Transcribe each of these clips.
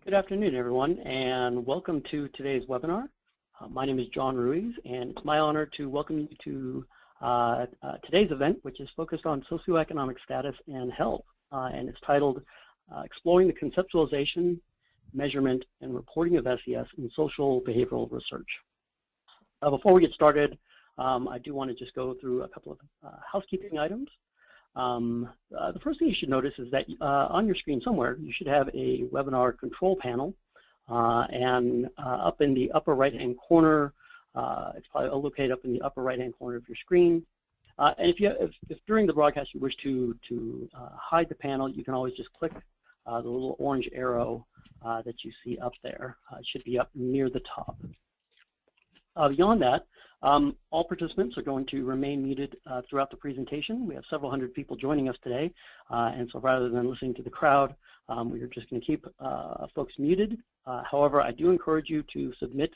Good afternoon, everyone, and welcome to today's webinar. My name is John Ruiz, and it's my honor to welcome you to today's event, which is focused on socioeconomic status and health, and it's titled Exploring the Conceptualization, Measurement, and Reporting of SES in Social Behavioral Research. Before we get started, I do want to just go through a couple of housekeeping items. The first thing you should notice is that on your screen somewhere, you should have a webinar control panel, and up in the upper right-hand corner, it's probably located up in the upper right-hand corner of your screen. And if during the broadcast you wish to hide the panel, you can always just click the little orange arrow that you see up there. It should be up near the top. Beyond that, all participants are going to remain muted throughout the presentation. We have several hundred people joining us today, and so rather than listening to the crowd, we are just going to keep folks muted. However, I do encourage you to submit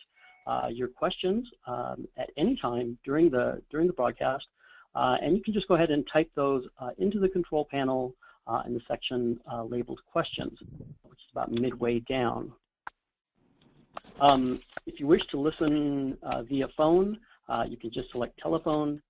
your questions at any time during the broadcast, and you can just go ahead and type those into the control panel in the section labeled questions, which is about midway down. If you wish to listen via phone, you can just select telephone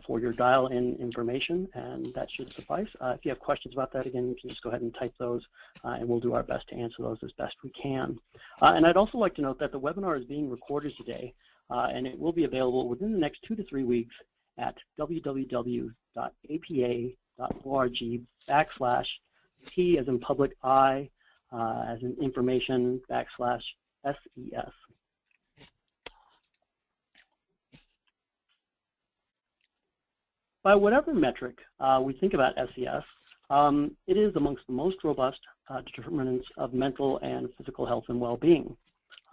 for your dial-in information, and that should suffice. If you have questions about that, again, you can just go ahead and type those, and we'll do our best to answer those as best we can. And I'd also like to note that the webinar is being recorded today, and it will be available within the next 2 to 3 weeks at www.apa.org/P as in public I, as in information, /SES. By whatever metric we think about SES, it is amongst the most robust determinants of mental and physical health and well-being.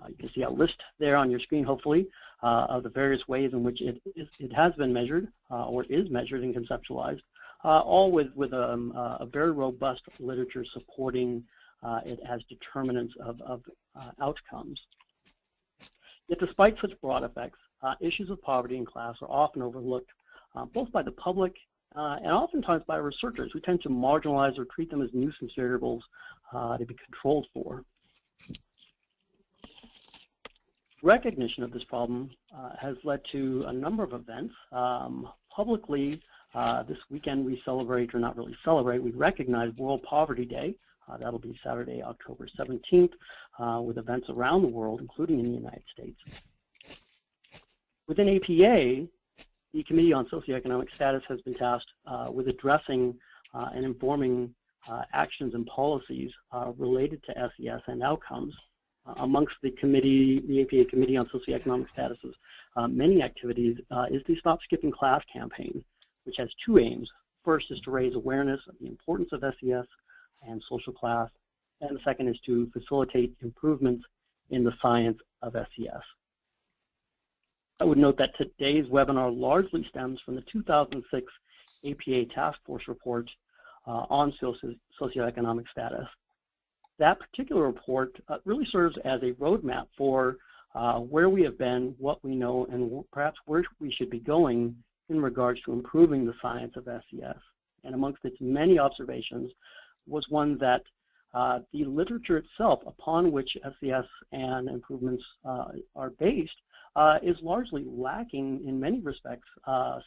You can see a list there on your screen, hopefully, of the various ways in which it has been measured or is measured and conceptualized, all with a very robust literature supporting it as determinants of outcomes. Yet despite such broad effects, issues of poverty and class are often overlooked both by the public and oftentimes by researchers who tend to marginalize or treat them as nuisance variables to be controlled for. Recognition of this problem has led to a number of events. Publicly, this weekend we celebrate, or not really celebrate, we recognize World Poverty Day. That'll be Saturday, October 17th, with events around the world, including in the United States. Within APA, the Committee on Socioeconomic Status has been tasked with addressing and informing actions and policies related to SES and outcomes. Amongst the APA Committee on Socioeconomic Status's many activities is the Stop Skipping Class campaign, which has two aims. First is to raise awareness of the importance of SES and social class, and the second is to facilitate improvements in the science of SES. I would note that today's webinar largely stems from the 2006 APA Task Force report on socioeconomic status. That particular report really serves as a roadmap for where we have been, what we know, and perhaps where we should be going in regards to improving the science of SES. And amongst its many observations was one that the literature itself upon which SES and improvements are based is largely lacking in many respects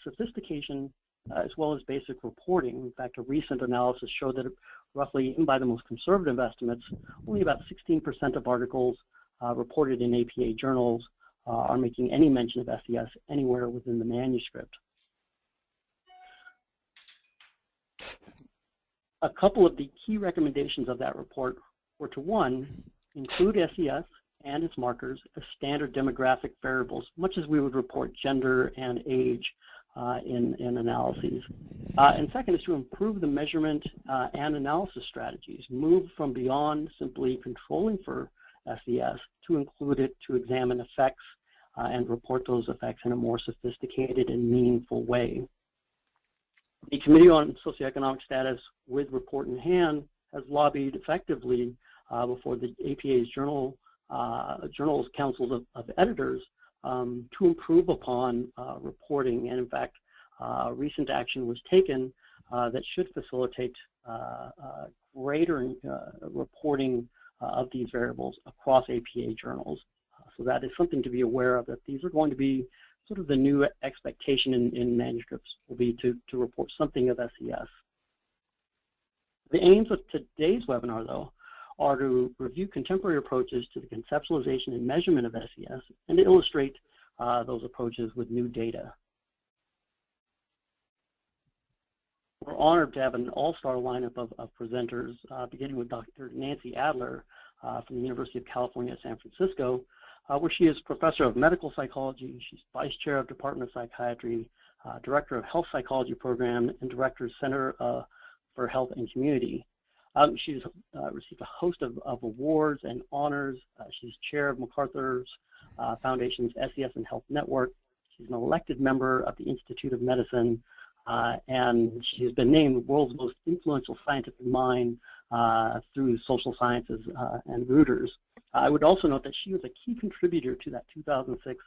sophistication as well as basic reporting. In fact, a recent analysis showed that roughly, even by the most conservative estimates, only about 16% of articles reported in APA journals are making any mention of SES anywhere within the manuscript. A couple of the key recommendations of that report were to, one, include SES and its markers as standard demographic variables, much as we would report gender and age in analyses. And second is to improve the measurement and analysis strategies, move from beyond simply controlling for SES to include it to examine effects and report those effects in a more sophisticated and meaningful way. The Committee on Socioeconomic Status, with report in hand, has lobbied effectively before the APA's journals councils of editors to improve upon reporting, and in fact, recent action was taken that should facilitate greater reporting of these variables across APA journals. So that is something to be aware of, that these are going to be sort of the new expectation in manuscripts will be to report something of SES. The aims of today's webinar, though, are to review contemporary approaches to the conceptualization and measurement of SES and to illustrate those approaches with new data. We're honored to have an all-star lineup of presenters, beginning with Dr. Nancy Adler from the University of California, San Francisco, where she is Professor of Medical Psychology. She's Vice Chair of Department of Psychiatry, Director of Health Psychology Program, and Director of Center for Health and Community. She's received a host of awards and honors. She's Chair of MacArthur's Foundation's SES and Health Network. She's an elected member of the Institute of Medicine, and she has been named the world's most influential scientific mind through Social Sciences and Reuters. I would also note that she was a key contributor to that 2006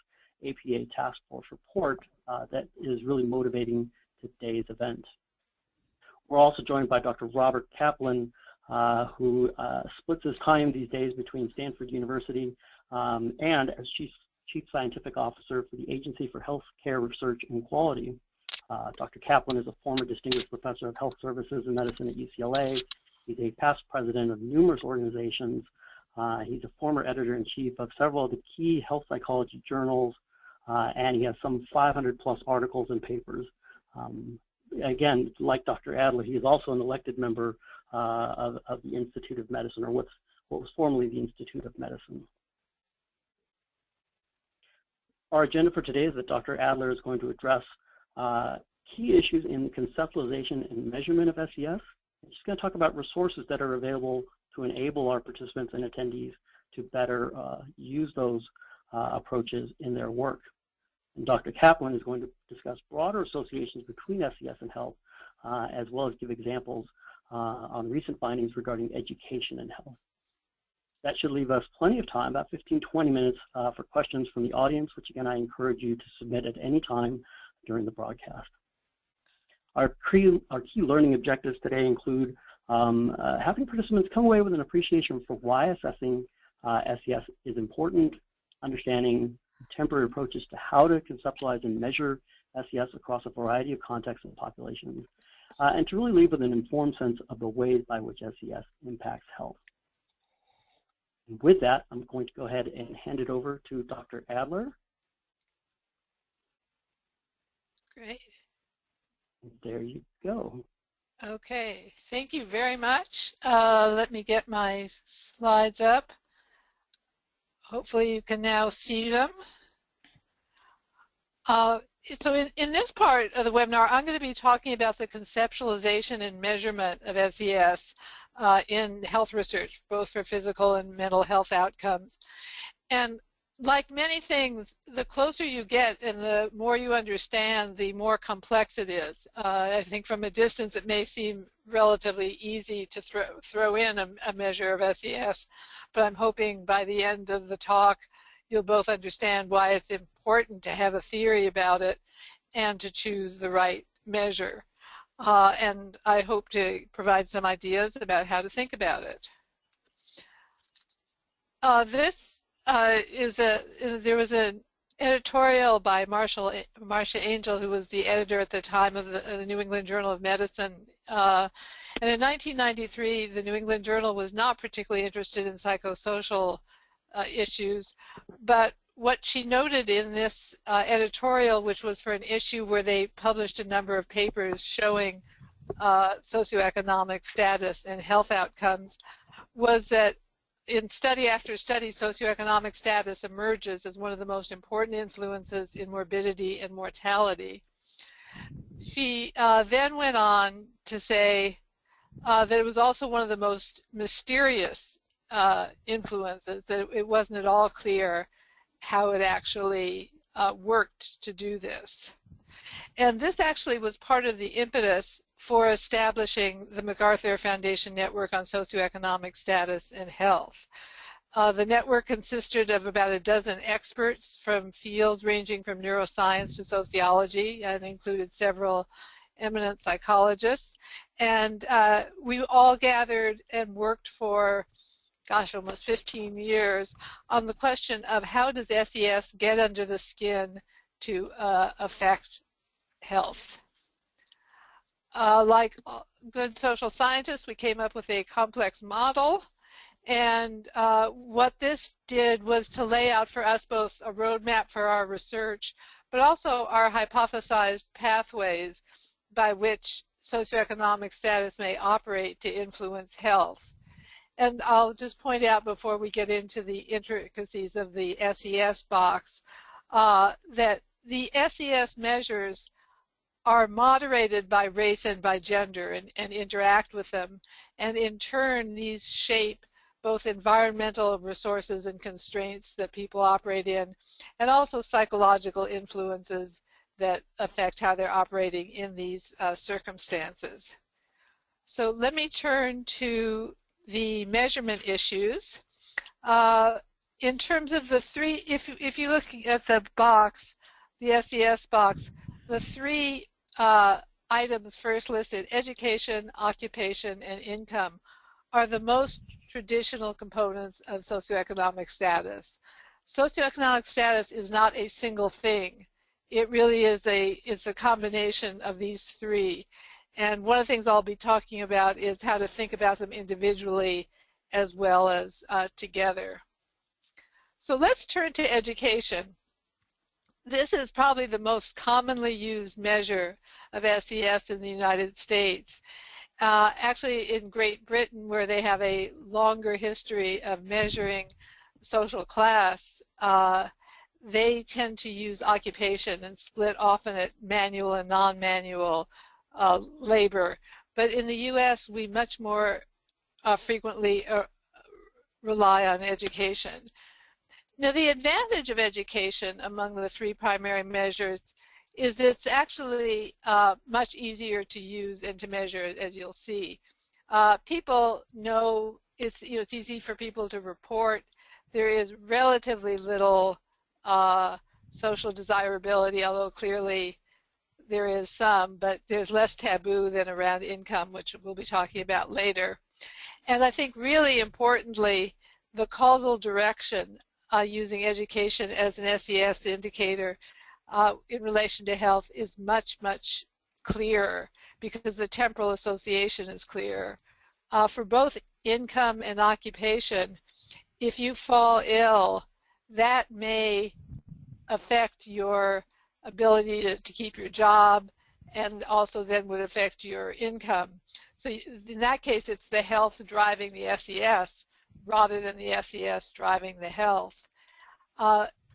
APA Task Force report that is really motivating today's event. We're also joined by Dr. Robert Kaplan, who splits his time these days between Stanford University and as Chief Scientific Officer for the Agency for Healthcare Research and Quality. Dr. Kaplan is a former Distinguished Professor of Health Services and Medicine at UCLA. He's a past president of numerous organizations. He's a former editor-in-chief of several of the key health psychology journals, and he has some 500+ articles and papers. Again, like Dr. Adler, he is also an elected member of the Institute of Medicine, or what was formerly the Institute of Medicine. Our agenda for today is that Dr. Adler is going to address key issues in conceptualization and measurement of SES. She's going to talk about resources that are available to enable our participants and attendees to better use those approaches in their work. And Dr. Kaplan is going to discuss broader associations between SES and health, as well as give examples on recent findings regarding education and health. That should leave us plenty of time, about 15-20 minutes, for questions from the audience, which again I encourage you to submit at any time during the broadcast. Our key learning objectives today include having participants come away with an appreciation for why assessing SES is important, understanding contemporary approaches to how to conceptualize and measure SES across a variety of contexts and populations, and to really leave with an informed sense of the ways by which SES impacts health. And with that, I'm going to go ahead and hand it over to Dr. Adler. Great. There you go. Okay, thank you very much. Let me get my slides up. Hopefully you can now see them. So in this part of the webinar, I'm going to be talking about the conceptualization and measurement of SES in health research, both for physical and mental health outcomes. And like many things, the closer you get and the more you understand, the more complex it is. I think from a distance it may seem relatively easy to throw in a measure of SES, but I'm hoping by the end of the talk you'll both understand why it's important to have a theory about it and to choose the right measure. And I hope to provide some ideas about how to think about it. There was an editorial by Marcia Angel, who was the editor at the time of the New England Journal of Medicine. And in 1993, the New England Journal was not particularly interested in psychosocial issues, but what she noted in this editorial, which was for an issue where they published a number of papers showing socioeconomic status and health outcomes, was that in study after study, socioeconomic status emerges as one of the most important influences in morbidity and mortality. She then went on to say that it was also one of the most mysterious influences, that it wasn't at all clear how it actually worked to do this. And this actually was part of the impetus for establishing the MacArthur Foundation Network on Socioeconomic Status and Health. The network consisted of about a dozen experts from fields ranging from neuroscience to sociology, and included several eminent psychologists. And we all gathered and worked for gosh, almost 15 years on the question of how does SES get under the skin to affect health. Like good social scientists, we came up with a complex model, and what this did was to lay out for us both a roadmap for our research, but also our hypothesized pathways by which socioeconomic status may operate to influence health. And I'll just point out before we get into the intricacies of the SES box that the SES measures are moderated by race and by gender and interact with them. And in turn, these shape both environmental resources and constraints that people operate in, and also psychological influences that affect how they're operating in these circumstances. So let me turn to the measurement issues. In terms of the three, if you look at the box, the SES box, the three items first listed, education, occupation, and income, are the most traditional components of socioeconomic status. Socioeconomic status is not a single thing. It really is it's a combination of these three. And one of the things I'll be talking about is how to think about them individually as well as together. So let's turn to education. This is probably the most commonly used measure of SES in the United States. Actually, in Great Britain, where they have a longer history of measuring social class, they tend to use occupation and split often at manual and non-manual labor. But in the U.S., we much more frequently rely on education. Now, the advantage of education among the three primary measures is it's actually much easier to use and to measure, as you'll see. People know it's easy for people to report. There is relatively little social desirability, although clearly there is some, but there's less taboo than around income, which we'll be talking about later. And I think really importantly, the causal direction using education as an SES indicator in relation to health is much, much clearer because the temporal association is clear. For both income and occupation, if you fall ill, that may affect your ability to keep your job and also then would affect your income. So in that case, it's the health driving the SES rather than the SES driving the health.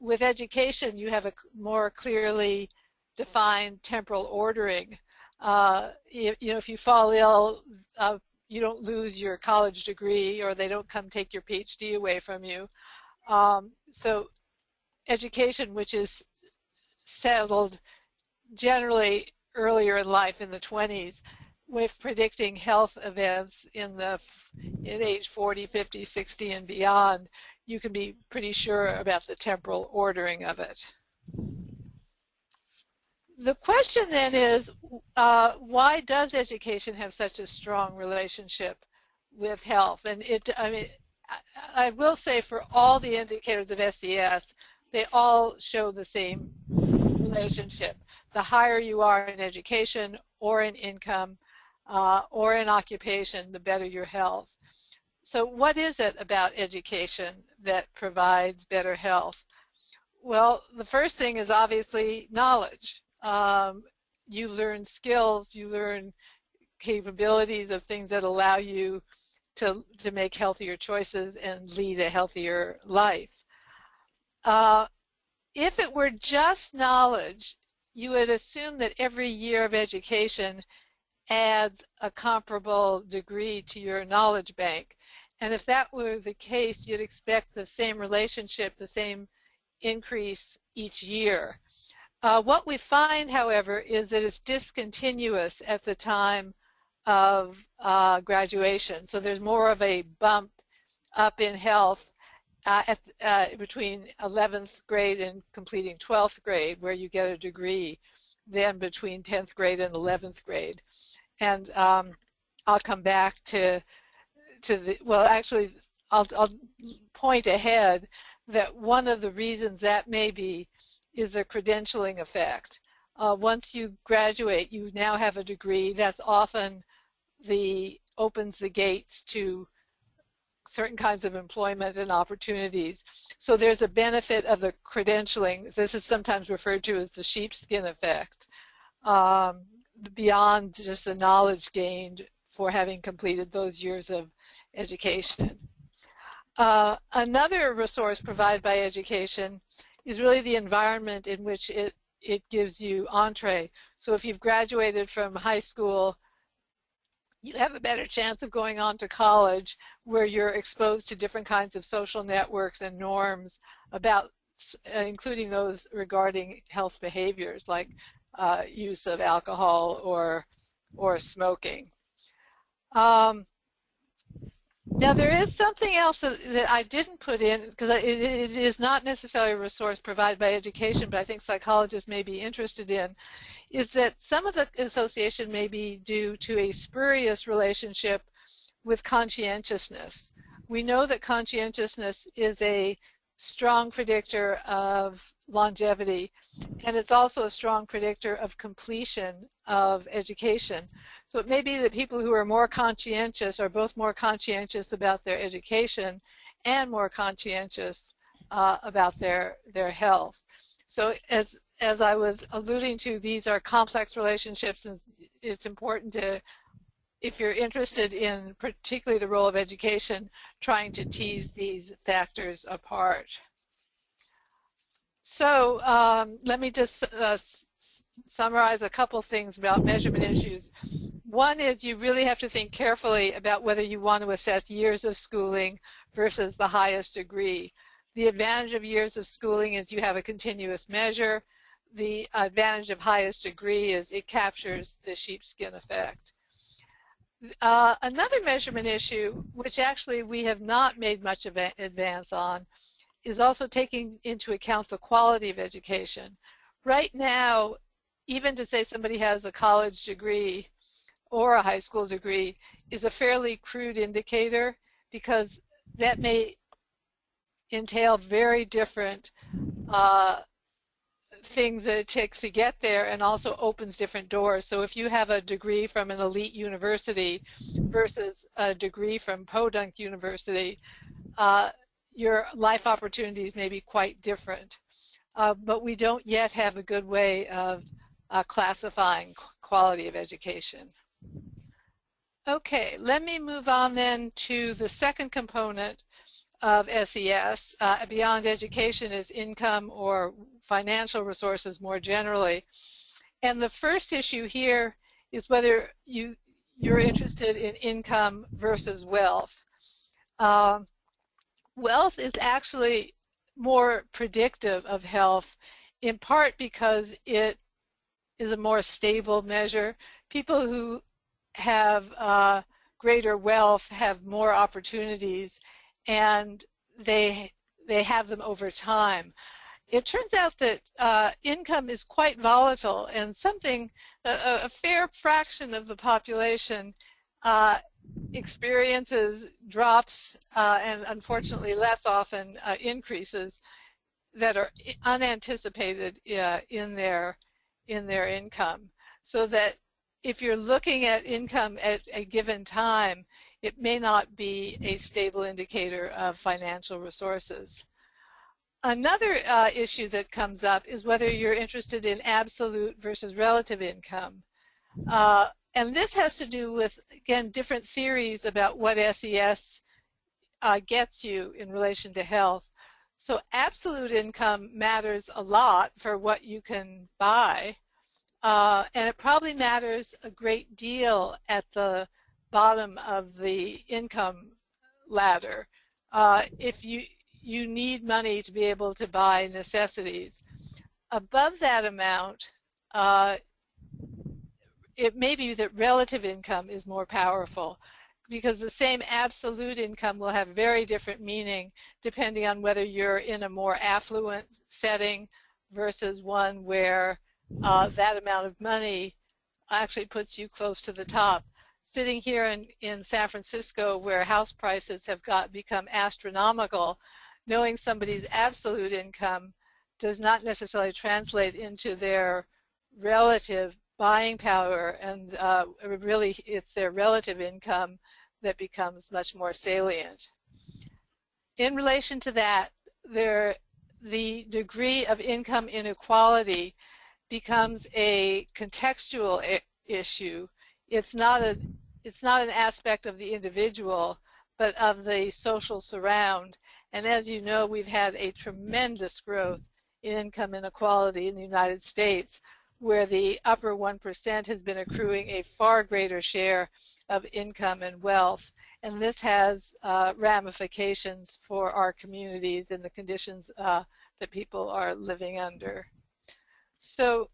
With education, you have a more clearly defined temporal ordering. If you fall ill, you don't lose your college degree or they don't come take your PhD away from you. So education, which is settled generally earlier in life in the 20s, with predicting health events in age 40, 50, 60, and beyond, you can be pretty sure about the temporal ordering of it. The question then is, why does education have such a strong relationship with health? And I will say for all the indicators of SES, they all show the same relationship. The higher you are in education or in income or in occupation, the better your health. So what is it about education that provides better health? Well, the first thing is obviously knowledge. You learn skills, you learn capabilities of things that allow you to make healthier choices and lead a healthier life. If it were just knowledge, you would assume that every year of education adds a comparable degree to your knowledge bank. And if that were the case, you'd expect the same relationship, the same increase each year. What we find, however, is that it's discontinuous at the time of graduation. So there's more of a bump up in health between 11th grade and completing 12th grade, where you get a degree, than between 10th grade and 11th grade. And I'll come back to the, well, actually, I'll point ahead that one of the reasons that may be is a credentialing effect. Once you graduate, you now have a degree. That's often opens the gates to certain kinds of employment and opportunities. So there's a benefit of the credentialing. This is sometimes referred to as the sheepskin effect, beyond just the knowledge gained for having completed those years of education. Another resource provided by education is really the environment in which it gives you entree. So if you've graduated from high school, you have a better chance of going on to college, where you're exposed to different kinds of social networks and norms about, including those regarding health behaviors like use of alcohol or smoking. Now there is something else that I didn't put in, because it is not necessarily a resource provided by education, but I think psychologists may be interested in, is that some of the association may be due to a spurious relationship with conscientiousness. We know that conscientiousness is a strong predictor of longevity, and it's also a strong predictor of completion of education. So it may be that people who are more conscientious are both more conscientious about their education and more conscientious about their health. So as I was alluding to, these are complex relationships, and it's important to, if you're interested in particularly the role of education, trying to tease these factors apart. So let me just summarize a couple things about measurement issues. One is you really have to think carefully about whether you want to assess years of schooling versus the highest degree. The advantage of years of schooling is you have a continuous measure. The advantage of highest degree is it captures the sheepskin effect. Another measurement issue, which actually we have not made much of an advance on, is also taking into account the quality of education. Right now, even to say somebody has a college degree or a high school degree is a fairly crude indicator, because that may entail very different things that it takes to get there, and also opens different doors. So if you have a degree from an elite university versus a degree from Podunk University, your life opportunities may be quite different. But we don't yet have a good way of classifying quality of education. Okay, let me move on then to the second component of SES. Beyond education is income or financial resources more generally. And the first issue here is whether you're interested in income versus wealth. Wealth is actually more predictive of health, in part because it is a more stable measure. People who have greater wealth have more opportunities, and they have them over time. It turns out that income is quite volatile, and a fair fraction of the population experiences drops and unfortunately less often increases that are unanticipated in their income. So that if you're looking at income at a given time, it may not be a stable indicator of financial resources. Another issue that comes up is whether you're interested in absolute versus relative income. And this has to do with, again, different theories about what SES gets you in relation to health. So absolute income matters a lot for what you can buy, and it probably matters a great deal at the bottom of the income ladder. If you need money to be able to buy necessities. Above that amount, it may be that relative income is more powerful, because the same absolute income will have very different meaning depending on whether you're in a more affluent setting versus one where that amount of money actually puts you close to the top. sitting here in San Francisco, where house prices have become astronomical, knowing somebody's absolute income does not necessarily translate into their relative buying power, and really it's their relative income that becomes much more salient. In relation to that, the degree of income inequality becomes a contextual issue. It's not an aspect of the individual, but of the social surround. And as you know, we've had a tremendous growth in income inequality in the United States, where the upper 1% has been accruing a far greater share of income and wealth. And this has ramifications for our communities and the conditions that people are living under. So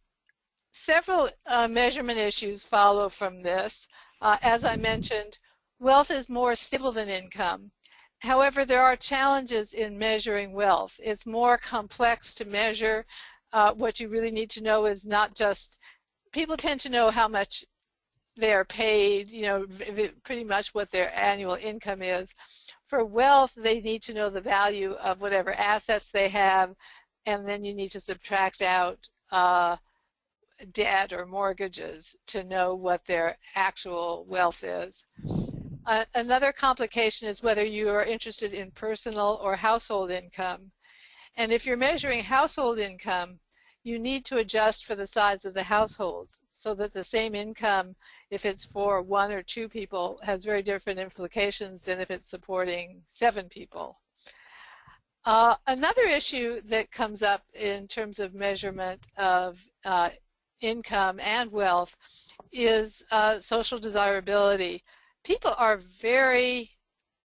several measurement issues follow from this. As I mentioned, wealth is more stable than income. However, there are challenges in measuring wealth. It's more complex to measure. What you really need to know is not just, people tend to know how much they're paid, you know, pretty much what their annual income is. For wealth, they need to know the value of whatever assets they have, and then you need to subtract out debt or mortgages to know what their actual wealth is. Another complication is whether you are interested in personal or household income. And if you're measuring household income, you need to adjust for the size of the household so that the same income, if it's for 1 or 2 people, has very different implications than if it's supporting 7 people. Another issue that comes up in terms of measurement of income and wealth is social desirability. People are very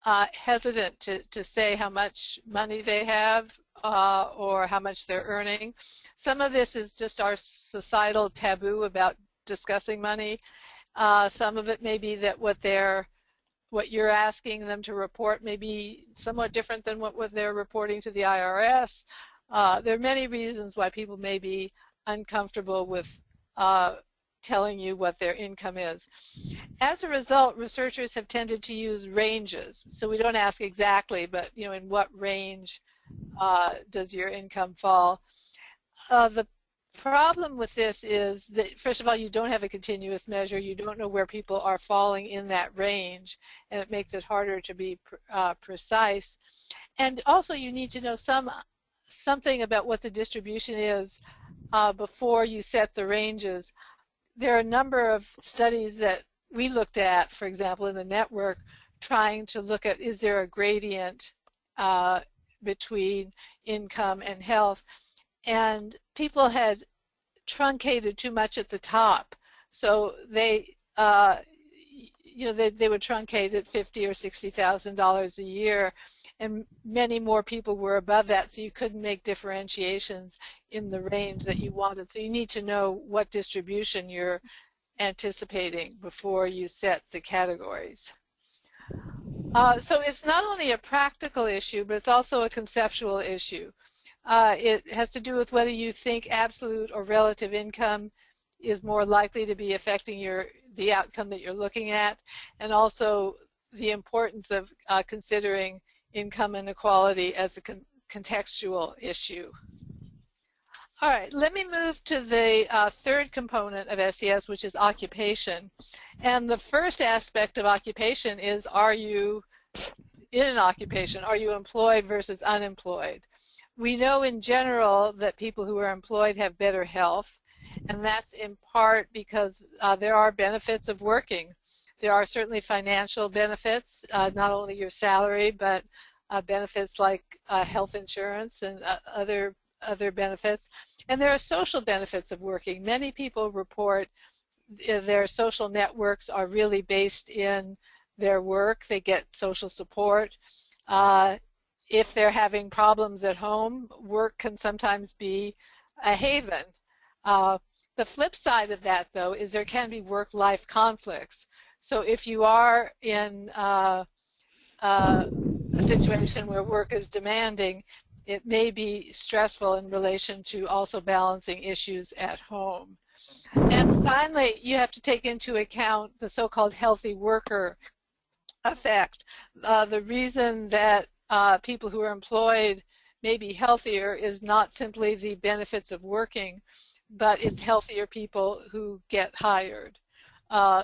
hesitant to say how much money they have or how much they're earning. Some of this is just our societal taboo about discussing money. Some of it may be that what you're asking them to report may be somewhat different than what they're reporting to the IRS. There are many reasons why people may be uncomfortable with telling you what their income is. As a result, researchers have tended to use ranges. So we don't ask exactly, but you know, in what range does your income fall? The problem with this is that, first of all, you don't have a continuous measure. You don't know where people are falling in that range, and it makes it harder to be precise. And also, you need to know something about what the distribution is before you set the ranges. There are a number of studies that we looked at, for example, in the network, trying to look at, is there a gradient between income and health? And people had truncated too much at the top, so they would truncate at $50,000 or $60,000 a year, and many more people were above that, so you couldn't make differentiations in the range that you wanted. So you need to know what distribution you're anticipating before you set the categories. So it's not only a practical issue, but it's also a conceptual issue. It has to do with whether you think absolute or relative income is more likely to be affecting the outcome that you're looking at, and also the importance of considering income inequality as a contextual issue. All right, let me move to the third component of SES, which is occupation. And the first aspect of occupation is, are you in an occupation? Are you employed versus unemployed? We know in general that people who are employed have better health, and that's in part because there are benefits of working. There are certainly financial benefits, not only your salary, but benefits like health insurance and other benefits. And there are social benefits of working. Many people report their social networks are really based in their work. They get social support. If they're having problems at home, work can sometimes be a haven. The flip side of that, though, is there can be work-life conflicts. So if you are in a situation where work is demanding, it may be stressful in relation to also balancing issues at home. And finally, you have to take into account the so-called healthy worker effect. The reason that people who are employed may be healthier is not simply the benefits of working, but it's healthier people who get hired.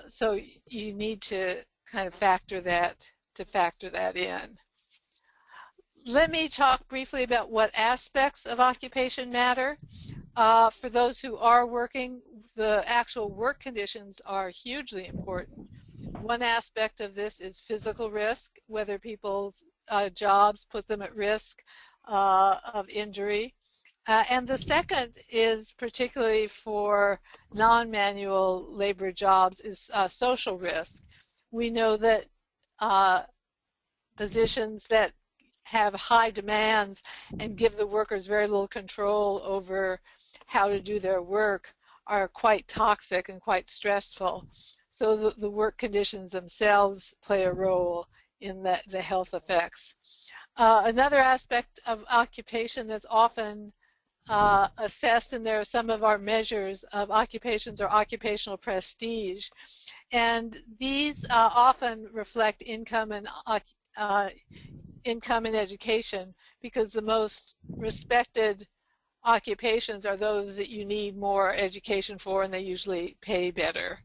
So you need to kind of factor that in. Let me talk briefly about what aspects of occupation matter. For those who are working, the actual work conditions are hugely important. One aspect of this is physical risk, whether people's jobs put them at risk of injury. And the second is, particularly for non-manual labor jobs, is social risk. We know that positions that have high demands and give the workers very little control over how to do their work are quite toxic and quite stressful. So the work conditions themselves play a role in the health effects. Another aspect of occupation that's often assessed, and there are some of our measures of occupations, or occupational prestige, and these often reflect income and education, because the most respected occupations are those that you need more education for, and they usually pay better.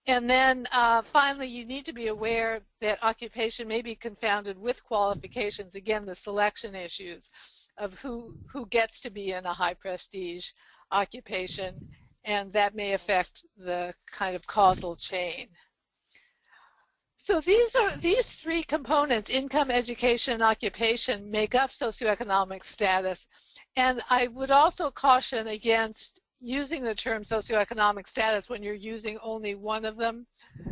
And then finally, you need to be aware that occupation may be confounded with qualifications. Again, the selection issues of who gets to be in a high prestige occupation, and that may affect the kind of causal chain. So these three components, income, education, and occupation, make up socioeconomic status. And I would also caution against using the term socioeconomic status when you're using only one of them,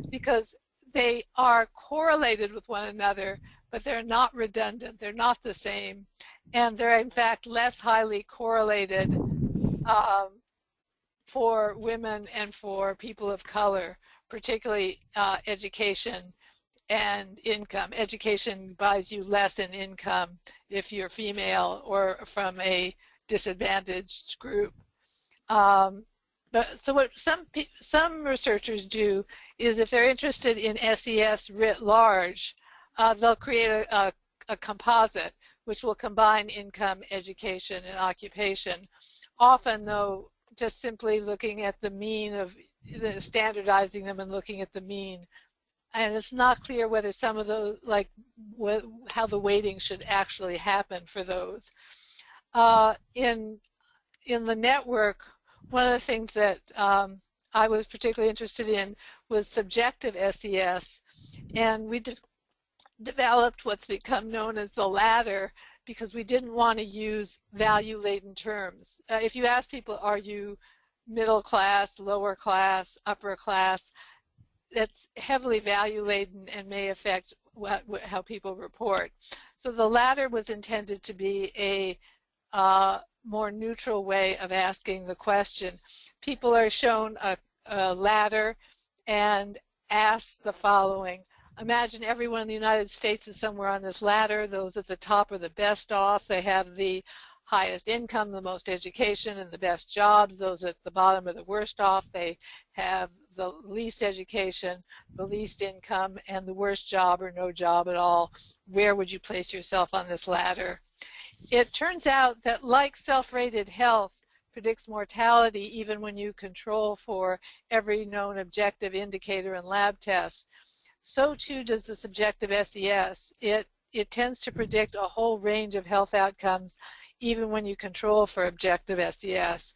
because they are correlated with one another, but they're not redundant. They're not the same. And they're, in fact, less highly correlated for women and for people of color, particularly education and income. Education buys you less in income if you're female or from a disadvantaged group. But so what some researchers do is, if they're interested in SES writ large, they'll create a composite which will combine income, education, and occupation. Often, though, just simply looking at the mean of standardizing them and looking at the mean. And it's not clear whether some of those, like how the weighting should actually happen for those. In the network, one of the things that I was particularly interested in was subjective SES, and we developed what's become known as the ladder, because we didn't want to use value-laden terms. If you ask people, are you middle class, lower class, upper class, that's heavily value-laden and may affect how people report. So the ladder was intended to be a more neutral way of asking the question. People are shown a ladder and asked the following. Imagine everyone in the United States is somewhere on this ladder. Those at the top are the best off. They have the highest income, the most education, and the best jobs. Those at the bottom are the worst off. They have the least education, the least income, and the worst job or no job at all. Where would you place yourself on this ladder? It turns out that, like self-rated health predicts mortality even when you control for every known objective indicator in lab tests, so too does the subjective SES. It tends to predict a whole range of health outcomes even when you control for objective SES.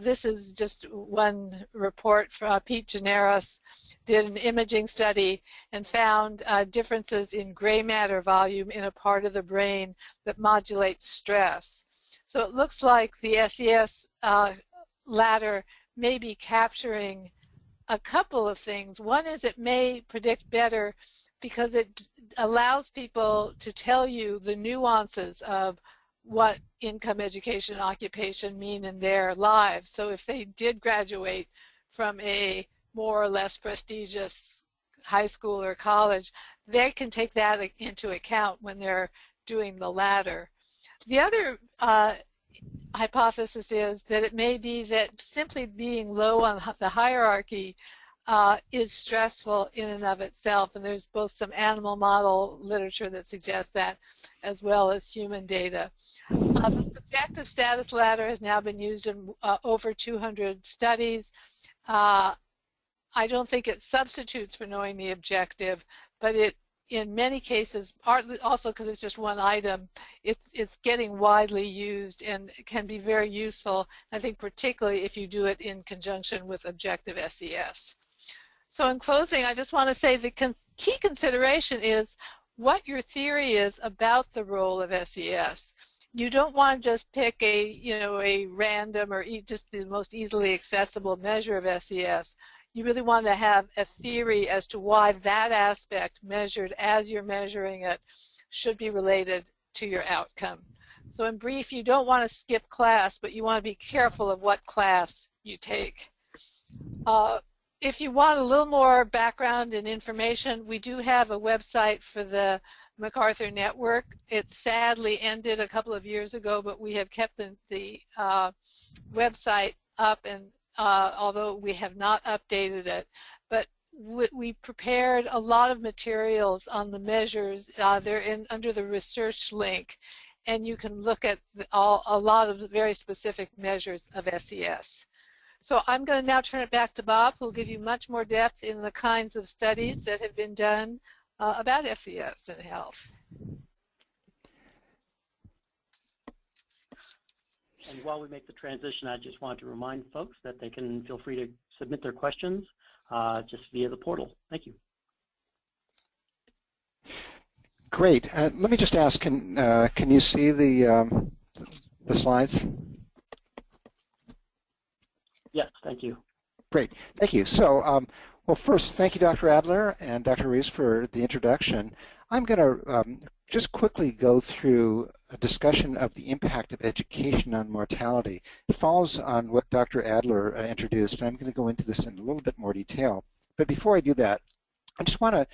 This is just one report from Pete Generos did an imaging study and found differences in gray matter volume in a part of the brain that modulates stress. So it looks like the SES ladder may be capturing a couple of things. One is it may predict better because it allows people to tell you the nuances of what income, education, occupation mean in their lives. So if they did graduate from a more or less prestigious high school or college, they can take that into account when they're doing the ladder. The other hypothesis is that it may be that simply being low on the hierarchy is stressful in and of itself, and there's both some animal model literature that suggests that, as well as human data. The subjective status ladder has now been used in over 200 studies. I don't think it substitutes for knowing the objective, but it, in many cases, also because it's just one item, it's getting widely used and can be very useful, I think particularly if you do it in conjunction with objective SES. So in closing, I just want to say the key consideration is what your theory is about the role of SES. You don't want to just pick a random or just the most easily accessible measure of SES. You really want to have a theory as to why that aspect measured as you're measuring it should be related to your outcome. So in brief, you don't want to skip class, but you want to be careful of what class you take. If you want a little more background and information, we do have a website for the MacArthur Network. It sadly ended a couple of years ago, but we have kept the website up, and although we have not updated it. But we prepared a lot of materials on the measures. They're under the research link, and you can look at a lot of the very specific measures of SES. So I'm going to now turn it back to Bob, who will give you much more depth in the kinds of studies that have been done about SES in health. And while we make the transition, I just want to remind folks that they can feel free to submit their questions just via the portal. Thank you. Great. Let me just ask, can you see the slides? Yes, thank you. Great, thank you. So, well, first, thank you, Dr. Adler and Dr. Rees, for the introduction. I'm going to just quickly go through a discussion of the impact of education on mortality. It follows on what Dr. Adler introduced, and I'm going to go into this in a little bit more detail. But before I do that, I just want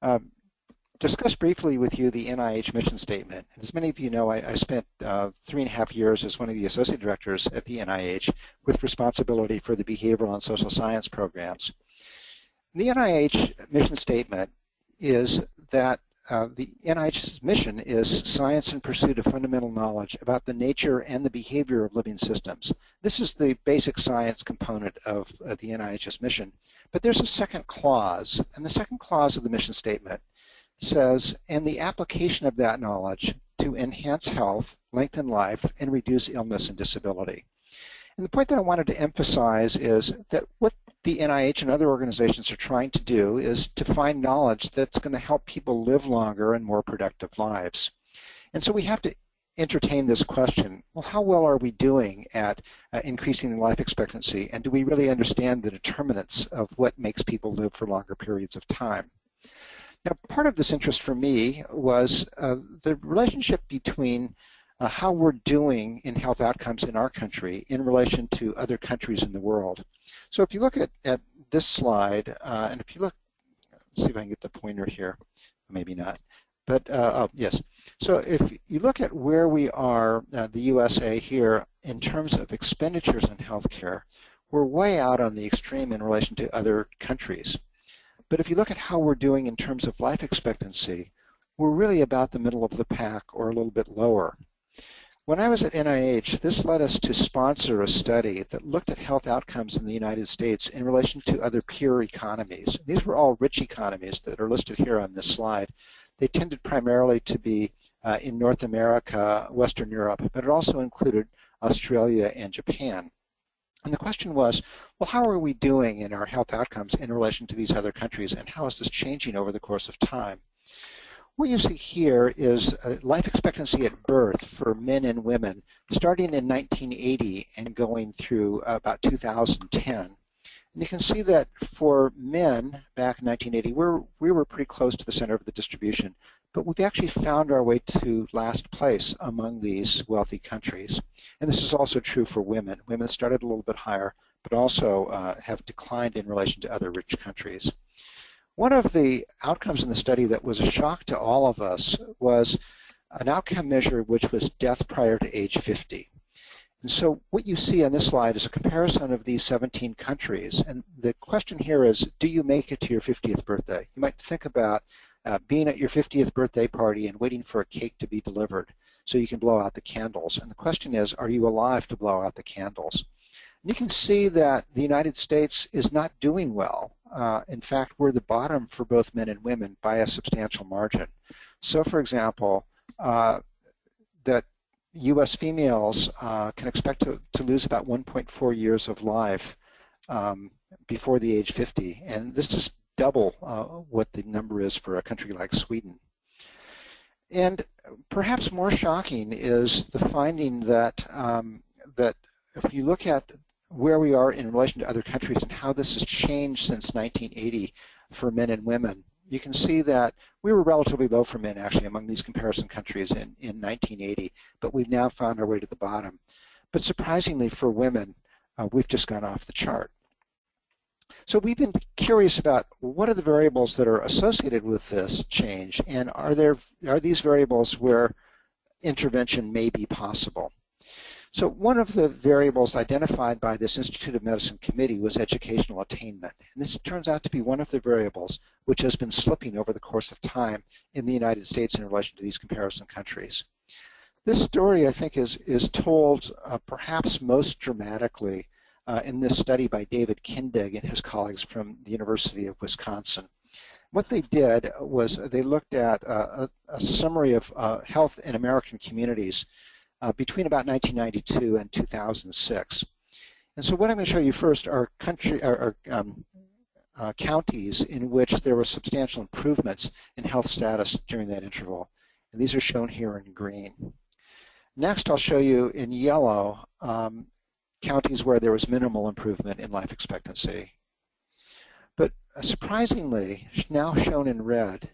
to discuss briefly with you the NIH mission statement. As many of you know, I spent 3.5 years as one of the associate directors at the NIH with responsibility for the behavioral and social science programs. The NIH mission statement is that the NIH's mission is science in pursuit of fundamental knowledge about the nature and the behavior of living systems. This is the basic science component of the NIH's mission. But there's a second clause, and the second clause of the mission statement says, and the application of that knowledge to enhance health, lengthen life, and reduce illness and disability. And the point that I wanted to emphasize is that what the NIH and other organizations are trying to do is to find knowledge that's going to help people live longer and more productive lives. And so we have to entertain this question, well, how well are we doing at increasing the life expectancy, and do we really understand the determinants of what makes people live for longer periods of time? Now, part of this interest for me was the relationship between how we're doing in health outcomes in our country in relation to other countries in the world. So if you look at this slide, and if you look, let's see if I can get the pointer here, maybe not, but oh, yes. So if you look at where we are, the USA here, in terms of expenditures in healthcare, we're way out on the extreme in relation to other countries. But if you look at how we're doing in terms of life expectancy, we're really about the middle of the pack or a little bit lower. When I was at NIH, this led us to sponsor a study that looked at health outcomes in the United States in relation to other peer economies. These were all rich economies that are listed here on this slide. They tended primarily to be in North America, Western Europe, but it also included Australia and Japan. And the question was, well, how are we doing in our health outcomes in relation to these other countries, and how is this changing over the course of time? What you see here is life expectancy at birth for men and women starting in 1980 and going through about 2010. And you can see that for men back in 1980, we were pretty close to the center of the distribution, but we've actually found our way to last place among these wealthy countries. And this is also true for women. Women started a little bit higher, but also have declined in relation to other rich countries. One of the outcomes in the study that was a shock to all of us was an outcome measure which was death prior to age 50. And so what you see on this slide is a comparison of these 17 countries. And the question here is, do you make it to your 50th birthday? You might think about being at your 50th birthday party and waiting for a cake to be delivered so you can blow out the candles. And the question is, are you alive to blow out the candles? And you can see that the United States is not doing well. In fact, we're the bottom for both men and women by a substantial margin. So, for example, that U.S. females can expect to lose about 1.4 years of life before the age 50, and this is double what the number is for a country like Sweden. And perhaps more shocking is the finding that that if you look at where we are in relation to other countries and how this has changed since 1980 for men and women, you can see that we were relatively low for men, actually, among these comparison countries in 1980, but we've now found our way to the bottom. But surprisingly for women, we've just gone off the chart. So we've been curious about what are the variables that are associated with this change, and are these variables where intervention may be possible? So one of the variables identified by this Institute of Medicine committee was educational attainment. And this turns out to be one of the variables which has been slipping over the course of time in the United States in relation to these comparison countries. This story, I think, is told perhaps most dramatically in this study by David Kindig and his colleagues from the University of Wisconsin. What they did was they looked at a summary of health in American communities between about 1992 and 2006. And so what I'm going to show you first are counties in which there were substantial improvements in health status during that interval. And these are shown here in green. Next, I'll show you in yellow counties where there was minimal improvement in life expectancy. But surprisingly, now shown in red,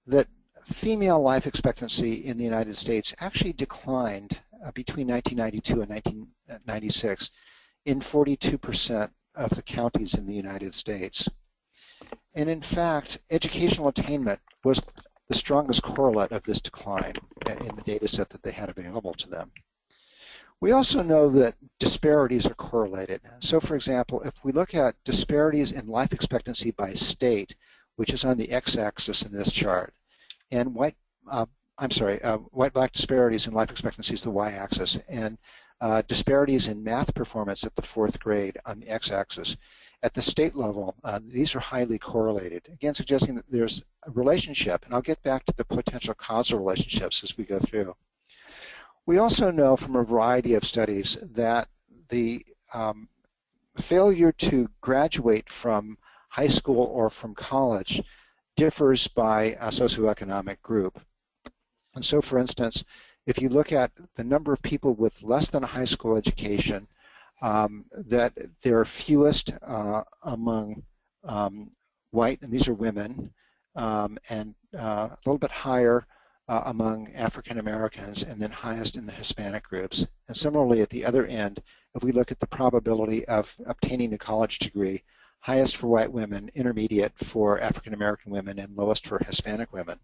that female life expectancy in the United States actually declined between 1992 and 1996 in 42% of the counties in the United States. And in fact, educational attainment was the strongest correlate of this decline in the data set that they had available to them. We also know that disparities are correlated. So for example, if we look at disparities in life expectancy by state, which is on the x-axis in this chart, and white-black disparities in life expectancy is the y-axis, and disparities in math performance at the 4th grade on the x-axis. At the state level, these are highly correlated, again suggesting that there's a relationship, and I'll get back to the potential causal relationships as we go through. We also know from a variety of studies that the failure to graduate from high school or from college differs by a socioeconomic group. And so, for instance, if you look at the number of people with less than a high school education, that there are fewest among white, and these are women, and a little bit higher among African Americans, and then highest in the Hispanic groups. And similarly, at the other end, if we look at the probability of obtaining a college degree, highest for white women, intermediate for African American women, and lowest for Hispanic women.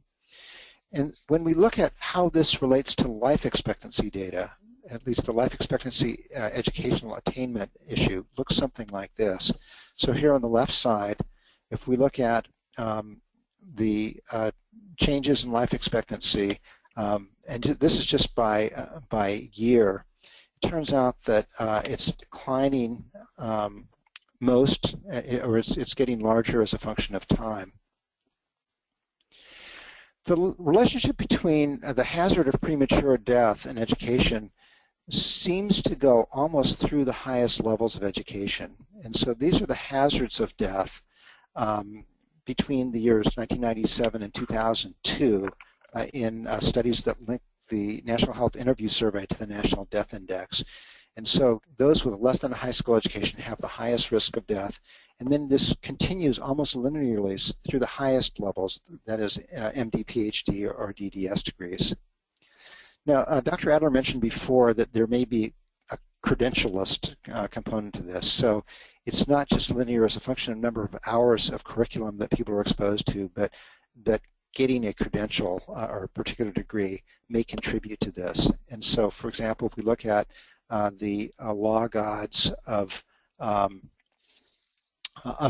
And when we look at how this relates to life expectancy data, at least the life expectancy educational attainment issue looks something like this. So here on the left side, if we look at the changes in life expectancy, and this is just by year, it turns out that it's declining most, or it's getting larger as a function of time. The relationship between the hazard of premature death and education seems to go almost through the highest levels of education. And so these are the hazards of death between the years 1997 and 2002 in studies that link the National Health Interview Survey to the National Death Index. And so those with less than a high school education have the highest risk of death. And then this continues almost linearly through the highest levels, that is MD, PhD, or DDS degrees. Now, Dr. Adler mentioned before that there may be a credentialist component to this. So it's not just linear as a function of number of hours of curriculum that people are exposed to, but that getting a credential or a particular degree may contribute to this. And so, for example, if we look at the log odds of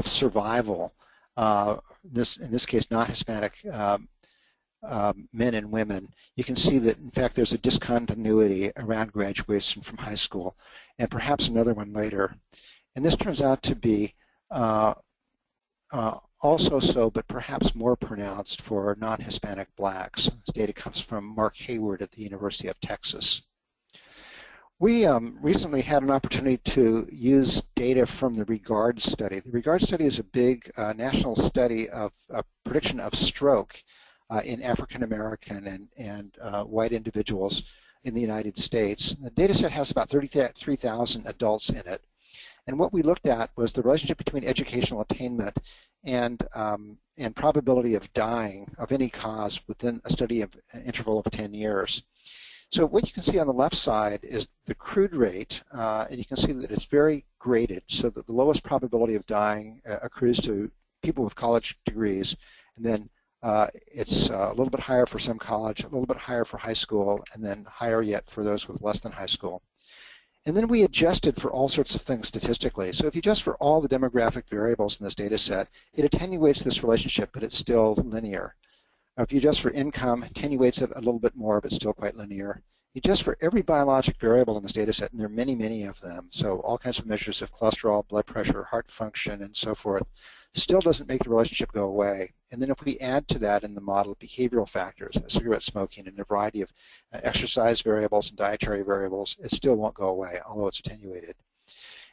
survival, in this case non-Hispanic men and women, you can see that in fact there's a discontinuity around graduation from high school, and perhaps another one later. And this turns out to be also so, but perhaps more pronounced for non-Hispanic blacks. This data comes from Mark Hayward at the University of Texas. We recently had an opportunity to use data from the REGARD study. The REGARD study is a big national study of prediction of stroke in African American and white individuals in the United States. The data set has about 33,000 adults in it. And what we looked at was the relationship between educational attainment and probability of dying of any cause within a study of an interval of 10 years. So what you can see on the left side is the crude rate, and you can see that it's very graded, so that the lowest probability of dying accrues to people with college degrees, and then it's a little bit higher for some college, a little bit higher for high school, and then higher yet for those with less than high school. And then we adjusted for all sorts of things statistically. So if you adjust for all the demographic variables in this data set, it attenuates this relationship, but it's still linear. If you adjust for income, attenuates it a little bit more, but still quite linear. You adjust for every biologic variable in this data set, and there are many, many of them. So all kinds of measures of cholesterol, blood pressure, heart function, and so forth. Still doesn't make the relationship go away. And then if we add to that in the model behavioral factors, cigarette smoking, and a variety of exercise variables and dietary variables, it still won't go away, although it's attenuated.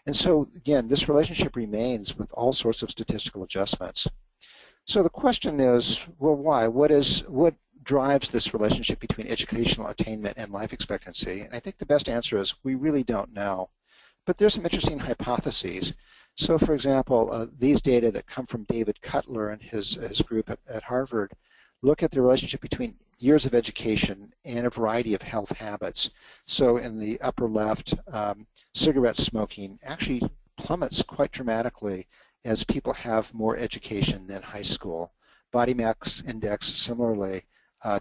And so, again, this relationship remains with all sorts of statistical adjustments. So the question is, well, why? What drives this relationship between educational attainment and life expectancy? And I think the best answer is we really don't know. But there's some interesting hypotheses. So, for example, these data that come from David Cutler and his group at Harvard look at the relationship between years of education and a variety of health habits. So in the upper left, cigarette smoking actually plummets quite dramatically as people have more education than high school. Body mass index similarly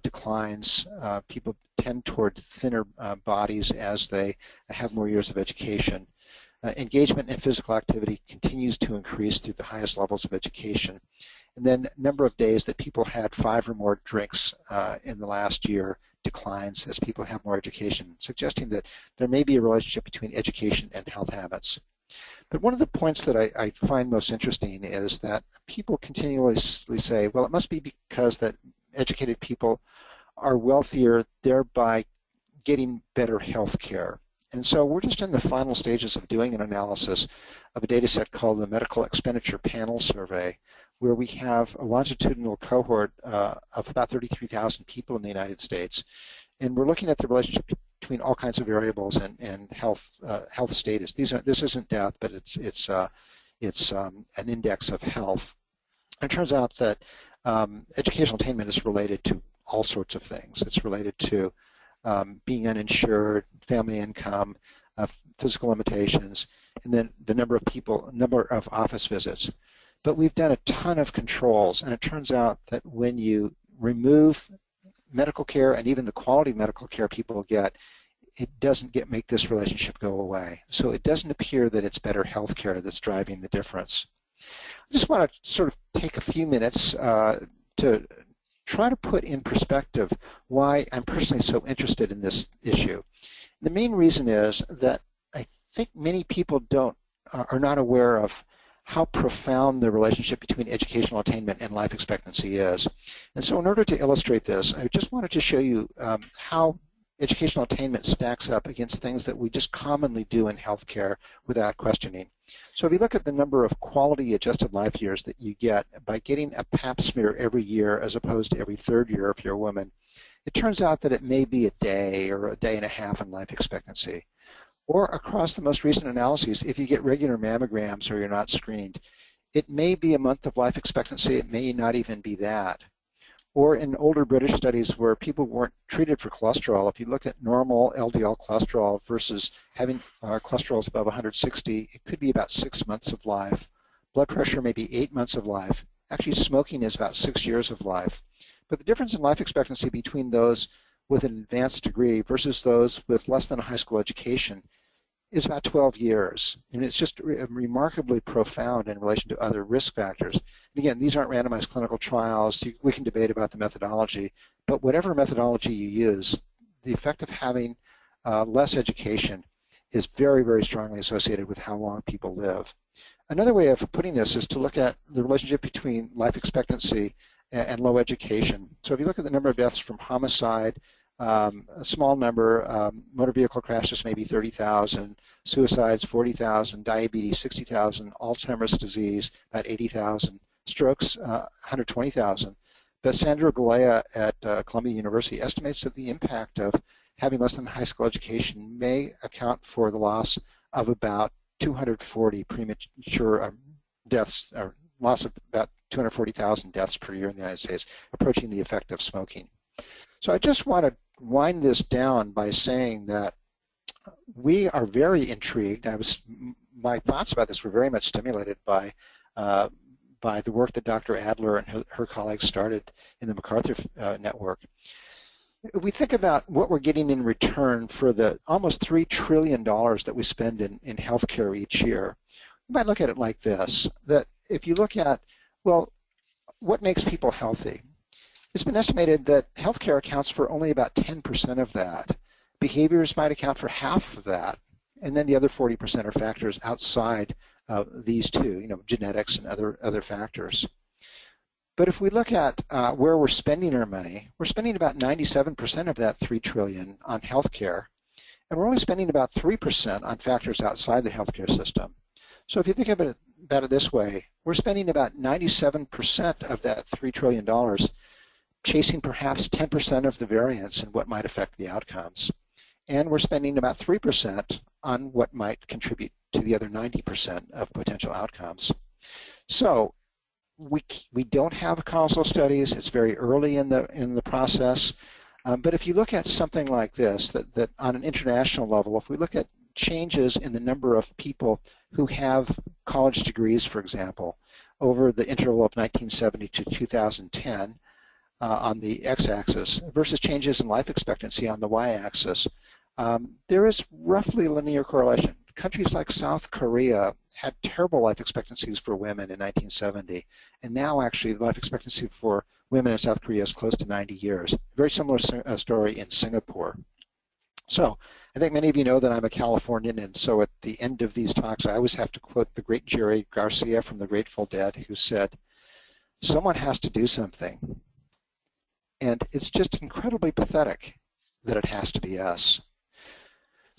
declines. People tend toward thinner bodies as they have more years of education. Engagement in physical activity continues to increase through the highest levels of education. And then number of days that people had 5 or more drinks in the last year declines as people have more education, suggesting that there may be a relationship between education and health habits. But one of the points that I find most interesting is that people continuously say, well, it must be because that educated people are wealthier, thereby getting better health care. And so we're just in the final stages of doing an analysis of a data set called the Medical Expenditure Panel Survey, where we have a longitudinal cohort of about 33,000 people in the United States. And we're looking at the relationship between all kinds of variables and health status. This isn't death, but it's an index of health. And it turns out that educational attainment is related to all sorts of things. It's related to being uninsured, family income, physical limitations, and then the number of office visits. But we've done a ton of controls, and it turns out that when you remove medical care and even the quality of medical care people get, it doesn't make this relationship go away. So it doesn't appear that it's better health care that's driving the difference. I just want to sort of take a few minutes to try to put in perspective why I'm personally so interested in this issue. The main reason is that I think many people are not aware of how profound the relationship between educational attainment and life expectancy is. And so in order to illustrate this, I just wanted to show you how educational attainment stacks up against things that we just commonly do in healthcare without questioning. So if you look at the number of quality adjusted life years that you get by getting a pap smear every year as opposed to every 3rd year if you're a woman, it turns out that it may be a day or a day and a half in life expectancy. Or across the most recent analyses, if you get regular mammograms or you're not screened, it may be a month of life expectancy, it may not even be that. Or in older British studies where people weren't treated for cholesterol, if you look at normal LDL cholesterol versus having cholesterol above 160, it could be about 6 months of life. Blood pressure may be 8 months of life. Actually, smoking is about 6 years of life. But the difference in life expectancy between those with an advanced degree versus those with less than a high school education is about 12 years. And it's just remarkably profound in relation to other risk factors. And again, these aren't randomized clinical trials. We can debate about the methodology, but whatever methodology you use, the effect of having less education is very, very strongly associated with how long people live. Another way of putting this is to look at the relationship between life expectancy and low education. So if you look at the number of deaths from homicide, a small number, motor vehicle crashes maybe 30,000, suicides 40,000, diabetes 60,000, Alzheimer's disease about 80,000, strokes 120,000. But Sandro Galea at Columbia University estimates that the impact of having less than high school education may account for the loss of about 240 premature deaths, or loss of about 240,000 deaths per year in the United States, approaching the effect of smoking. So I just want to wind this down by saying that we are very intrigued. My thoughts about this were very much stimulated by the work that Dr. Adler and her colleagues started in the MacArthur Network. If we think about what we're getting in return for the almost $3 trillion that we spend in healthcare each year, you might look at it like this, that if you look at, well, what makes people healthy? It's been estimated that healthcare accounts for only about 10% of that. Behaviors might account for half of that, and then the other 40% are factors outside of these two, genetics and other factors. But if we look at where we're spending our money, we're spending about 97% of that $3 trillion on healthcare, and we're only spending about 3% on factors outside the healthcare system. So if you think about it this way, we're spending about 97% of that $3 trillion chasing perhaps 10% of the variance in what might affect the outcomes. And we're spending about 3% on what might contribute to the other 90% of potential outcomes. So we don't have causal studies. It's very early in the process. But if you look at something like this, that on an international level, if we look at changes in the number of people who have college degrees, for example, over the interval of 1970 to 2010 on the x-axis versus changes in life expectancy on the y-axis, there is roughly linear correlation. Countries like South Korea had terrible life expectancies for women in 1970, and now actually the life expectancy for women in South Korea is close to 90 years. Very similar story in Singapore. So I think many of you know that I'm a Californian, and so at the end of these talks I always have to quote the great Jerry Garcia from the Grateful Dead, who said, "Someone has to do something." And it's just incredibly pathetic that it has to be us.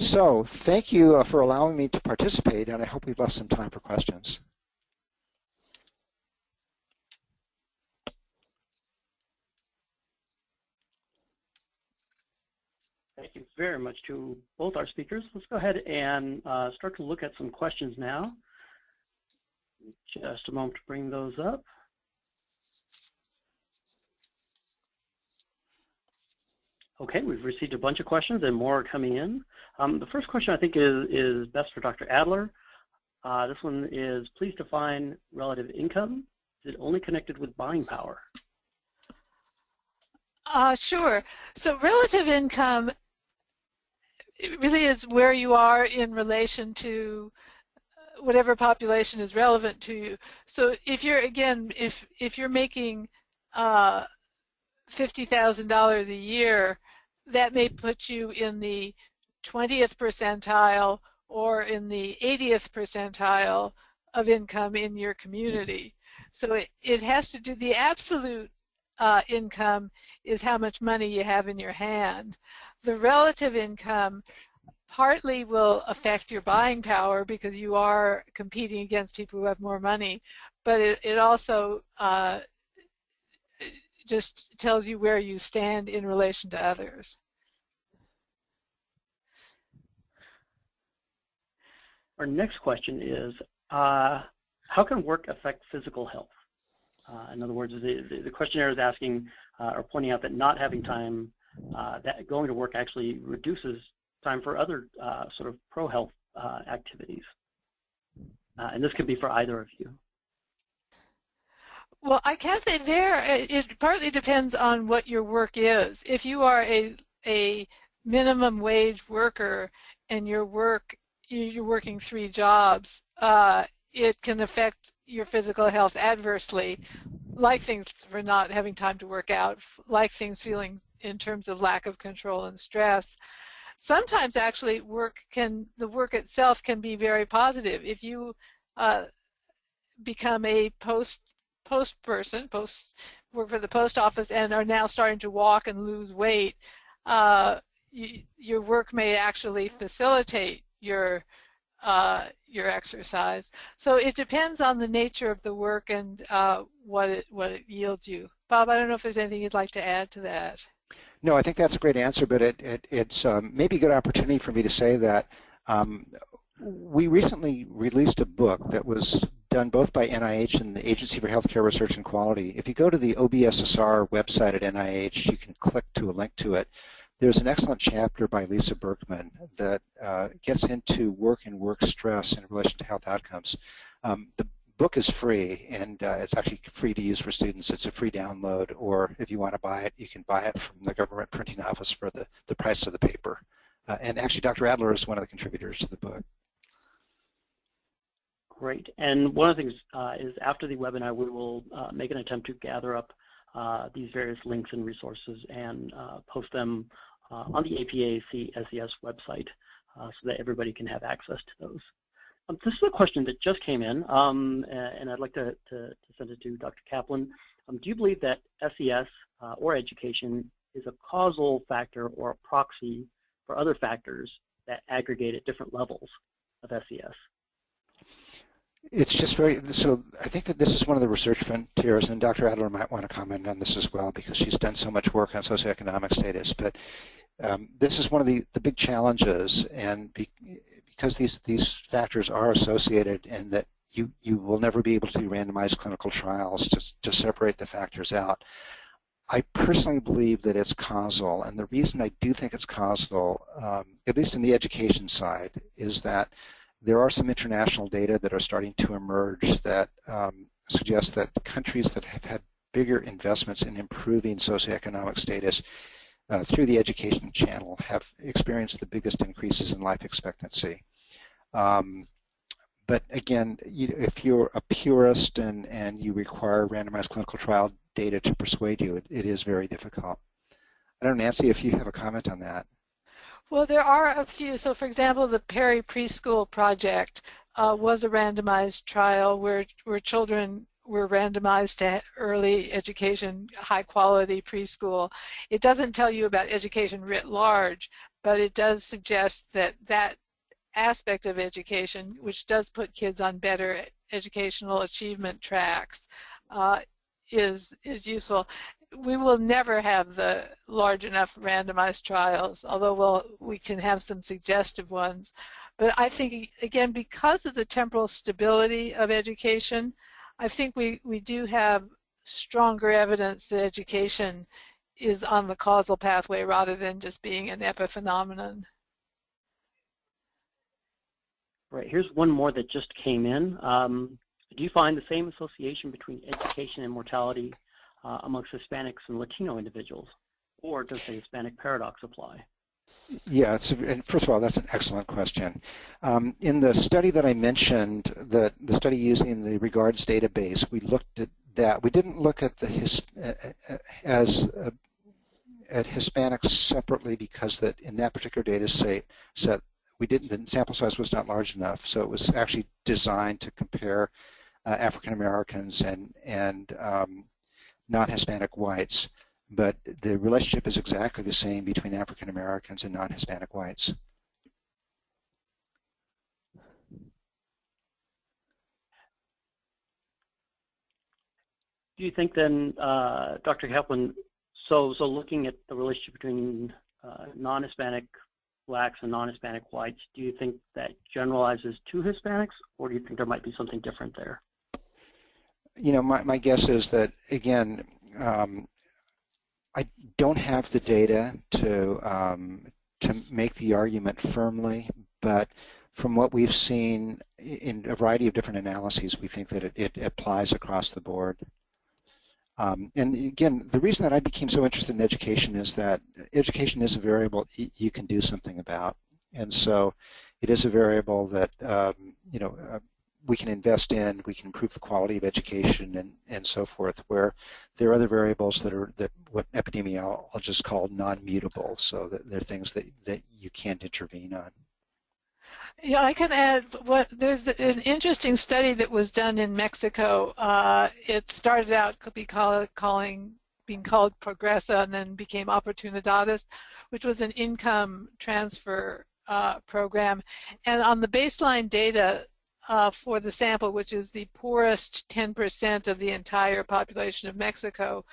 So thank you for allowing me to participate, and I hope we've left some time for questions. Thank you very much to both our speakers. Let's go ahead and start to look at some questions now. Just a moment to bring those up. Okay, we've received a bunch of questions and more are coming in. The first question I think is best for Dr. Adler. This one is, please define relative income. Is it only connected with buying power? Sure. So relative income, it really is where you are in relation to whatever population is relevant to you. So if you're, again, if you're making $50,000 a year, that may put you in the 20th percentile or in the 80th percentile of income in your community. So it has to do, the absolute income is how much money you have in your hand. The relative income partly will affect your buying power because you are competing against people who have more money, but it also just tells you where you stand in relation to others. Our next question is, how can work affect physical health? In other words, the questionnaire is asking or pointing out that not having time, that going to work actually reduces time for other sort of pro-health activities. And this could be for either of you. Well, I can't say there. It partly depends on what your work is. If you are a minimum wage worker and your work you're working 3 jobs, it can affect your physical health adversely, like things for not having time to work out, like things feeling in terms of lack of control and stress. Sometimes actually the work itself can be very positive. If you become a post person, work for the post office and are now starting to walk and lose weight, your work may actually facilitate your exercise. So it depends on the nature of the work and what it yields you. Bob, I don't know if there's anything you'd like to add to that. No, I think that's a great answer, but it's maybe a good opportunity for me to say that we recently released a book that was done both by NIH and the Agency for Healthcare Research and Quality. If you go to the OBSSR website at NIH, you can click to a link to it. There's an excellent chapter by Lisa Berkman that gets into work and work stress in relation to health outcomes. The book is free, and it's actually free to use for students. It's a free download, or if you want to buy it, you can buy it from the government printing office for the price of the paper. And actually, Dr. Adler is one of the contributors to the book. Great. And one of the things is after the webinar, we will make an attempt to gather up these various links and resources and post them on the APAC SES website so that everybody can have access to those. This is a question that just came in, and I'd like to send it to Dr. Kaplan. Do you believe that SES or education is a causal factor or a proxy for other factors that aggregate at different levels of SES? It's just so I think that this is one of the research frontiers, and Dr. Adler might want to comment on this as well because she's done so much work on socioeconomic status, but this is one of the big challenges, and because these factors are associated and that you will never be able to do randomized clinical trials to separate the factors out. I personally believe that it's causal, and the reason I do think it's causal, at least in the education side, is that there are some international data that are starting to emerge that suggest that countries that have had bigger investments in improving socioeconomic status through the education channel have experienced the biggest increases in life expectancy. But again, if you're a purist and you require randomized clinical trial data to persuade you, it is very difficult. I don't know, Nancy, if you have a comment on that. Well, there are a few. So, for example, the Perry Preschool Project was a randomized trial where children were randomized to early education, high-quality preschool. It doesn't tell you about education writ large, but it does suggest that that aspect of education, which does put kids on better educational achievement tracks, is useful. We will never have the large enough randomized trials, although we can have some suggestive ones. But I think, again, because of the temporal stability of education, I think we do have stronger evidence that education is on the causal pathway rather than just being an epiphenomenon. Right, here's one more that just came in. Do you find the same association between education and mortality amongst Hispanics and Latino individuals, or does the Hispanic paradox apply? Yeah, and first of all, that's an excellent question. In the study that I mentioned, the study using the Regards database, we looked at that. We didn't look at at Hispanics separately because that in that particular data set the sample size was not large enough, so it was actually designed to compare African Americans and non-Hispanic whites, but the relationship is exactly the same between African Americans and non-Hispanic whites. Do you think then, Dr. Kaplan, so looking at the relationship between non-Hispanic blacks and non-Hispanic whites, do you think that generalizes to Hispanics, or do you think there might be something different there? You know, my guess is that, again, I don't have the data to make the argument firmly, but from what we've seen in a variety of different analyses, we think that it applies across the board. And again, the reason that I became so interested in education is that education is a variable you can do something about. And so it is a variable that we can invest in, we can improve the quality of education and so forth, where there are other variables that what epidemiologists call non-mutable, so that they're things that you can't intervene on. Yeah, I can add, there's an interesting study that was done in Mexico. It started out being called Progresa and then became Oportunidades, which was an income transfer program. And on the baseline data for the sample, which is the poorest 10% of the entire population of Mexico,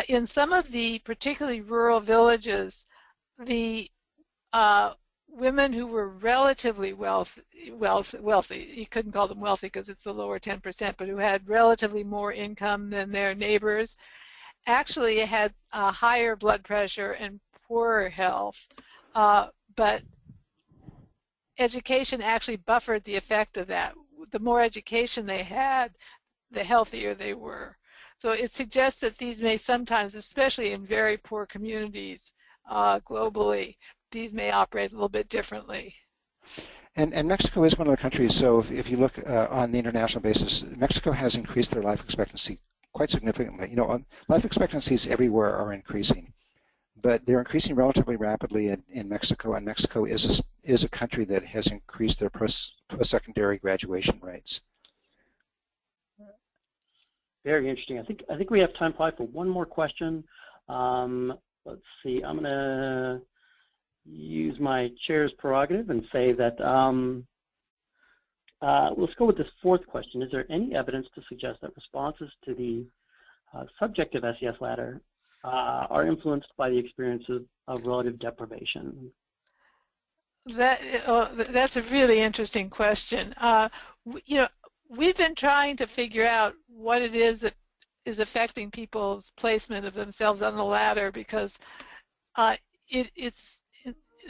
in some of the particularly rural villages, the women who were relatively wealthy, you couldn't call them wealthy because it's the lower 10%, but who had relatively more income than their neighbors, actually had higher blood pressure and poorer health. But education actually buffered the effect of that. The more education they had, the healthier they were. So it suggests that these may sometimes, especially in very poor communities globally, these may operate a little bit differently. And Mexico is one of the countries, so if you look on the international basis, Mexico has increased their life expectancy quite significantly. Life expectancies everywhere are increasing, but they're increasing relatively rapidly in Mexico, and Mexico is a country that has increased their post-secondary graduation rates. Very interesting. I think we have time probably for one more question. Let's see. I'm going to use my chair's prerogative and say that let's go with this fourth question. Is there any evidence to suggest that responses to the subjective SES ladder are influenced by the experiences of relative deprivation? That's a really interesting question. We've been trying to figure out what it is that is affecting people's placement of themselves on the ladder, because it's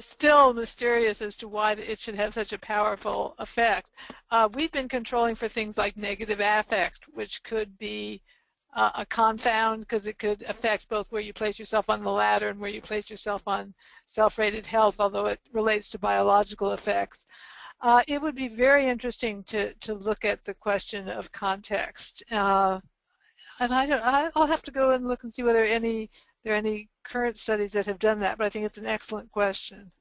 still mysterious as to why it should have such a powerful effect. We've been controlling for things like negative affect, which could be a confound because it could affect both where you place yourself on the ladder and where you place yourself on self-rated health, although it relates to biological effects. It would be very interesting to look at the question of context. And I'll have to go and look and see whether there are any current studies that have done that, but I think it's an excellent question.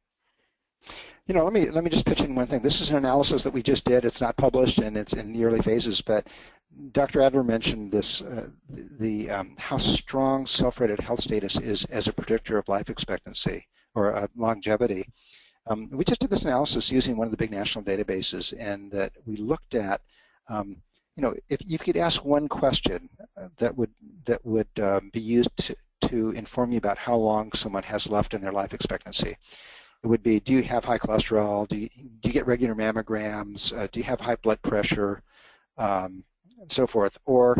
Let me just pitch in one thing. This is an analysis that we just did. It's not published and it's in the early phases, but Dr. Adler mentioned this, how strong self-rated health status is as a predictor of life expectancy or longevity. We just did this analysis using one of the big national databases, and that we looked at, if you could ask one question that would be used to inform you about how long someone has left in their life expectancy. It would be, do you have high cholesterol? Do you get regular mammograms? Do you have high blood pressure? And so forth. Or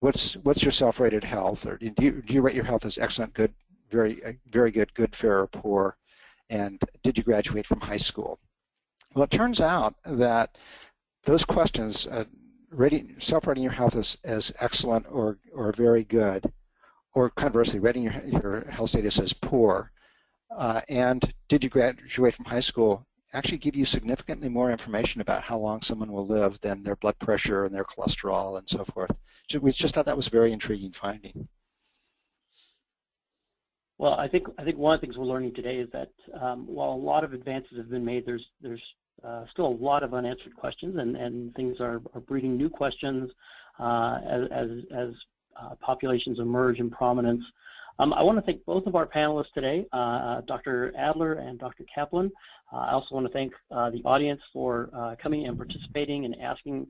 what's your self-rated health? Or do you rate your health as excellent, good, very good, good, fair, or poor? And did you graduate from high school? Well, it turns out that those questions, self-rating your health as excellent or very good, or conversely, rating your health status as poor, and did you graduate from high school, actually give you significantly more information about how long someone will live than their blood pressure and their cholesterol and so forth. We just thought that was a very intriguing finding. Well, I think one of the things we're learning today is that while a lot of advances have been made, there's still a lot of unanswered questions, and things are breeding new questions as populations emerge in prominence. I want to thank both of our panelists today, Dr. Adler and Dr. Kaplan. I also want to thank the audience for coming and participating and asking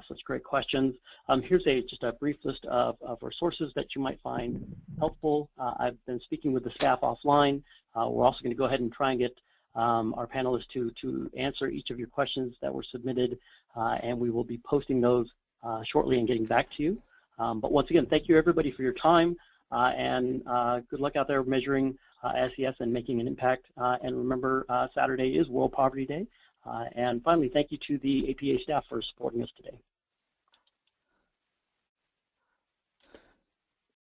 such great questions. Here's just a brief list of resources that you might find helpful. I've been speaking with the staff offline. We're also going to go ahead and try and get our panelists to answer each of your questions that were submitted, and we will be posting those shortly and getting back to you. But once again, thank you everybody for your time, and good luck out there measuring SES and making an impact. And remember, Saturday is World Poverty Day. And finally, thank you to the APA staff for supporting us today.